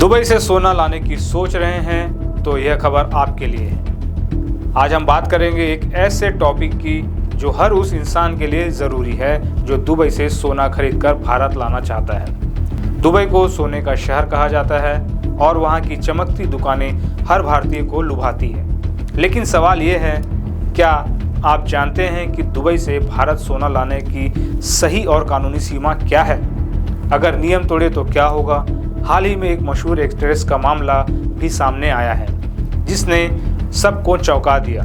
Dubai से सोना लाने की सोच रहे हैं तो यह खबर आपके लिए है। आज हम बात करेंगे एक ऐसे टॉपिक की जो हर उस इंसान के लिए ज़रूरी है जो दुबई से सोना खरीदकर भारत लाना चाहता है। दुबई को सोने का शहर कहा जाता है और वहाँ की चमकती दुकानें हर भारतीय को लुभाती है। लेकिन सवाल ये है, क्या आप जानते हैं कि दुबई से भारत सोना लाने की सही और कानूनी सीमा क्या है? अगर नियम तोड़े तो क्या होगा? हाल ही में एक मशहूर एक्ट्रेस का मामला भी सामने आया है जिसने सबको चौंका दिया।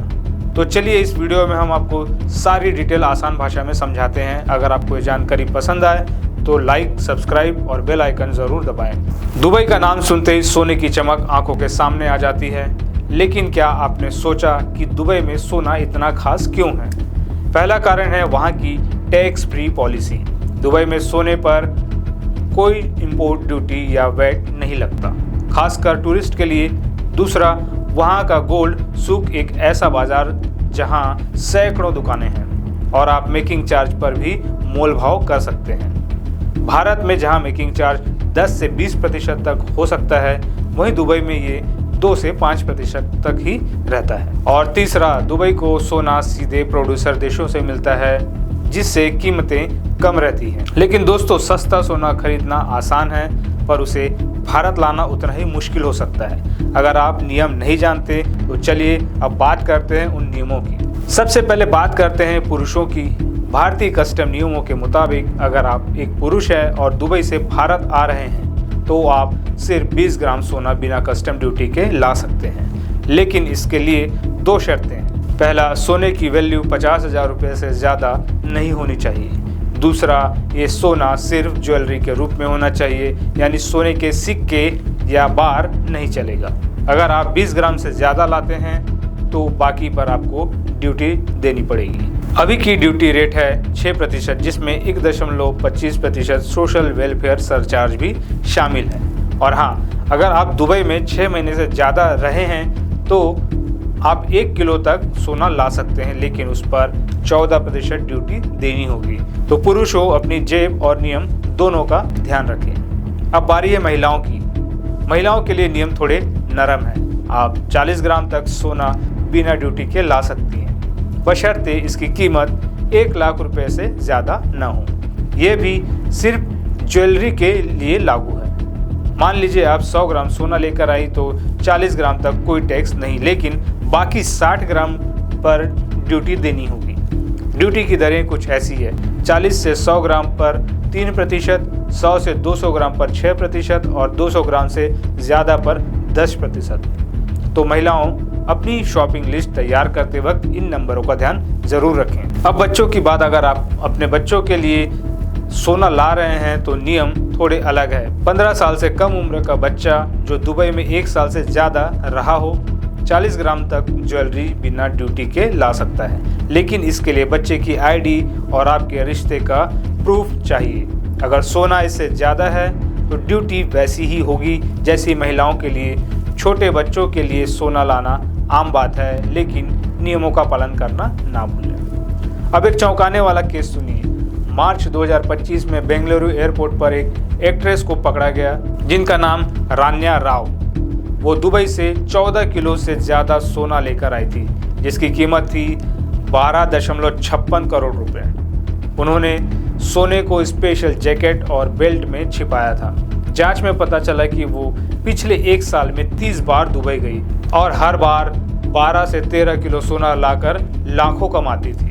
तो चलिए इस वीडियो में हम आपको सारी डिटेल आसान भाषा में समझाते हैं। अगर आपको ये जानकारी पसंद आए तो लाइक, सब्सक्राइब और बेल आइकन ज़रूर दबाएं। दुबई का नाम सुनते ही सोने की चमक आंखों के सामने आ जाती है, लेकिन क्या आपने सोचा कि दुबई में सोना इतना खास क्यों है? पहला कारण है वहाँ की टैक्स फ्री पॉलिसी। दुबई में सोने पर कोई इंपोर्ट ड्यूटी या वैट नहीं लगता, खासकर टूरिस्ट के लिए। दूसरा, वहाँ का गोल्ड सूक एक ऐसा बाजार जहाँ सैकड़ों दुकानें हैं और आप मेकिंग चार्ज पर भी मोल भाव कर सकते हैं। भारत में जहाँ मेकिंग चार्ज 10 से 20% तक हो सकता है, वहीं दुबई में ये 2 से 5% तक ही रहता है। और तीसरा, दुबई को सोना सीधे प्रोड्यूसर देशों से मिलता है जिससे कीमतें कम रहती हैं। लेकिन दोस्तों, सस्ता सोना खरीदना आसान है पर उसे भारत लाना उतना ही मुश्किल हो सकता है। अगर आप नियम नहीं जानते तो चलिए अब बात करते हैं उन नियमों की। सबसे पहले बात करते हैं पुरुषों की। भारतीय कस्टम नियमों के मुताबिक अगर आप एक पुरुष हैं और दुबई से भारत आ रहे हैं तो आप सिर्फ 20 ग्राम सोना बिना कस्टम ड्यूटी के ला सकते हैं। लेकिन इसके लिए 2 शर्तें हैं। पहला, सोने की वैल्यू 50,000 रुपये से ज़्यादा नहीं होनी चाहिए। दूसरा, ये सोना सिर्फ ज्वेलरी के रूप में होना चाहिए, यानी सोने के सिक्के या बार नहीं चलेगा। अगर आप 20 ग्राम से ज़्यादा लाते हैं तो बाकी पर आपको ड्यूटी देनी पड़ेगी। अभी की ड्यूटी रेट है 6%, जिसमें 1.25% सोशल वेलफेयर सरचार्ज भी शामिल है। और हाँ, अगर आप दुबई में 6 महीने से ज़्यादा रहे हैं तो आप 1 किलो तक सोना ला सकते हैं, लेकिन उस पर 14% ड्यूटी देनी होगी। तो पुरुषों अपनी जेब और नियम दोनों का ध्यान रखें। अब बारी है महिलाओं की। महिलाओं के लिए नियम थोड़े नरम हैं। आप 40 ग्राम तक सोना बिना ड्यूटी के ला सकती हैं, बशर्ते इसकी कीमत 1 लाख रुपए से ज़्यादा न हो। ये भी सिर्फ ज्वेलरी के लिए लागू है। मान लीजिए आप 100 ग्राम सोना लेकर आई तो 40 ग्राम तक कोई टैक्स नहीं, लेकिन बाकी 60 ग्राम पर ड्यूटी देनी होगी। ड्यूटी की दरें कुछ ऐसी है: 40 से 100 ग्राम पर 3%, 100 से 200 ग्राम पर 6% और 200 ग्राम से ज़्यादा पर 10%। तो महिलाओं अपनी शॉपिंग लिस्ट तैयार करते वक्त इन नंबरों का ध्यान ज़रूर रखें। अब बच्चों की बात। अगर आप अपने बच्चों के लिए सोना ला रहे हैं तो नियम थोड़े अलग है। 15 साल से कम उम्र का बच्चा जो दुबई में 1 साल से ज़्यादा रहा हो 40 ग्राम तक ज्वेलरी बिना ड्यूटी के ला सकता है, लेकिन इसके लिए बच्चे की आईडी और आपके रिश्ते का प्रूफ चाहिए। अगर सोना इससे ज़्यादा है तो ड्यूटी वैसी ही होगी जैसी महिलाओं के लिए। छोटे बच्चों के लिए सोना लाना आम बात है, लेकिन नियमों का पालन करना ना भूलें। अब एक चौंकाने वाला केस सुनिए। मार्च 2025 में बेंगलुरु एयरपोर्ट पर एक एक्ट्रेस को पकड़ा गया जिनका नाम रान्या राव। वो दुबई से 14 किलो से ज़्यादा सोना लेकर आई थी, जिसकी कीमत थी 12.56 करोड़ रुपए। उन्होंने सोने को स्पेशल जैकेट और बेल्ट में छिपाया था। जांच में पता चला कि वो पिछले 1 साल में 30 बार दुबई गई और हर बार 12 से 13 किलो सोना लाकर लाखों कमाती थी।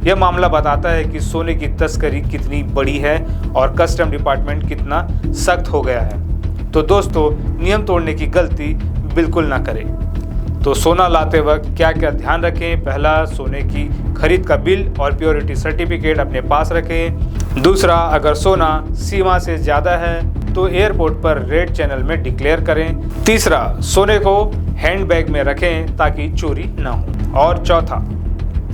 यह मामला बताता है कि सोने की तस्करी कितनी बड़ी है और कस्टम डिपार्टमेंट कितना सख्त हो गया है। तो दोस्तों, नियम तोड़ने की गलती बिल्कुल ना करें। तो सोना लाते वक्त क्या क्या ध्यान रखें? पहला, सोने की खरीद का बिल और प्योरिटी सर्टिफिकेट अपने पास रखें। दूसरा, अगर सोना सीमा से ज़्यादा है तो एयरपोर्ट पर रेड चैनल में डिक्लेयर करें। तीसरा, सोने को हैंडबैग में रखें ताकि चोरी ना हो। और चौथा,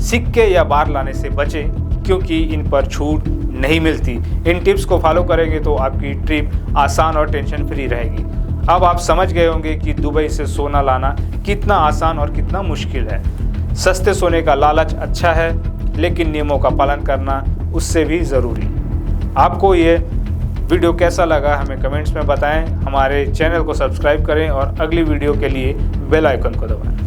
सिक्के या बार लाने से बचें क्योंकि इन पर छूट नहीं मिलती। इन टिप्स को फॉलो करेंगे तो आपकी ट्रिप आसान और टेंशन फ्री रहेगी। अब आप समझ गए होंगे कि दुबई से सोना लाना कितना आसान और कितना मुश्किल है। सस्ते सोने का लालच अच्छा है, लेकिन नियमों का पालन करना उससे भी ज़रूरी। आपको ये वीडियो कैसा लगा हमें कमेंट्स में बताएं, हमारे चैनल को सब्सक्राइब करें और अगली वीडियो के लिए बेल आइकन को दबाएं।